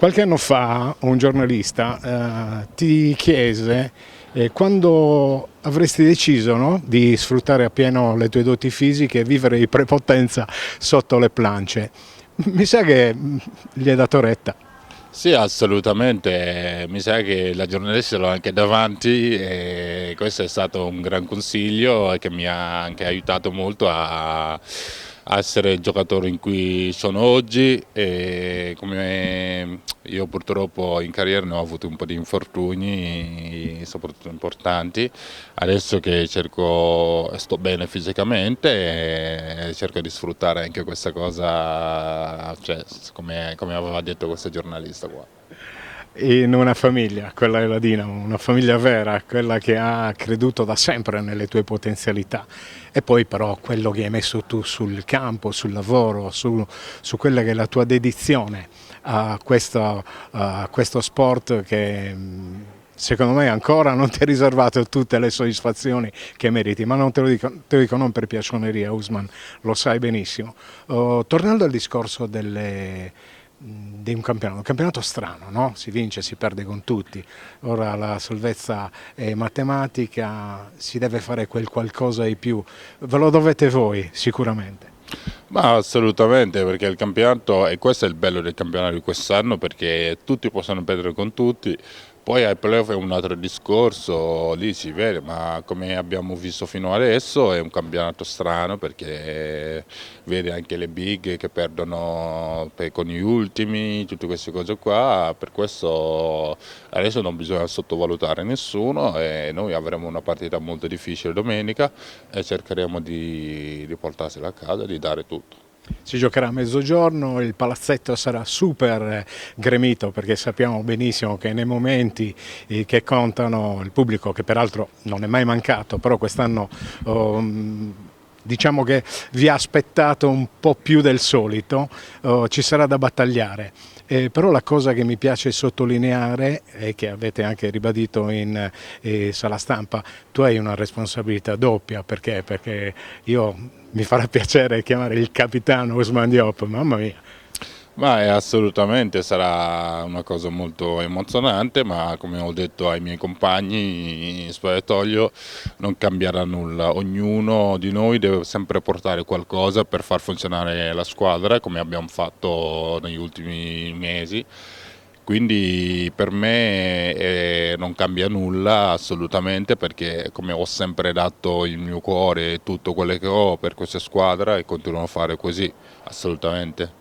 Qualche anno fa un giornalista ti chiese quando avresti deciso, no, di sfruttare appieno le tue doti fisiche e vivere di prepotenza sotto le planche. Mi sa che gli hai dato retta. Sì, assolutamente, mi sa che la giornalista l'ho anche davanti e questo è stato un gran consiglio e che mi ha anche aiutato molto a essere il giocatore in cui sono oggi e come io purtroppo in carriera ne ho avuto un po' di infortuni, soprattutto importanti, adesso che sto bene fisicamente e cerco di sfruttare anche questa cosa, cioè, come aveva detto questo giornalista qua. In una famiglia, quella è la Dinamo, una famiglia vera, quella che ha creduto da sempre nelle tue potenzialità e poi però quello che hai messo tu sul campo, sul lavoro, su quella che è la tua dedizione a questo sport che secondo me ancora non ti ha riservato tutte le soddisfazioni che meriti, ma non te lo dico non per piacioneria, Usman, lo sai benissimo. Tornando al discorso di un campionato strano, no? Si vince, si perde con tutti, ora la salvezza è matematica, si deve fare quel qualcosa di più, ve lo dovete voi sicuramente. Ma assolutamente, perché il campionato, e questo è il bello del campionato di quest'anno, perché tutti possono perdere con tutti, poi ai playoff è un altro discorso, lì si vede, ma come abbiamo visto fino adesso è un campionato strano perché vede anche le big che perdono con gli ultimi, tutte queste cose qua, per questo adesso non bisogna sottovalutare nessuno e noi avremo una partita molto difficile domenica e cercheremo di portarsela a casa, di dare tutto. Si giocherà a mezzogiorno, il palazzetto sarà super gremito perché sappiamo benissimo che nei momenti che contano il pubblico, che peraltro non è mai mancato, però quest'anno diciamo che vi ha aspettato un po' più del solito, ci sarà da battagliare. Però la cosa che mi piace sottolineare e che avete anche ribadito in sala stampa, tu hai una responsabilità doppia perché io mi farà piacere chiamare il capitano Ousmane Diop, mamma mia. Ma assolutamente sarà una cosa molto emozionante, ma come ho detto ai miei compagni in spogliatoio non cambierà nulla, ognuno di noi deve sempre portare qualcosa per far funzionare la squadra come abbiamo fatto negli ultimi mesi. Quindi per me non cambia nulla assolutamente perché come ho sempre dato il mio cuore e tutto quello che ho per questa squadra e continuo a fare così, assolutamente.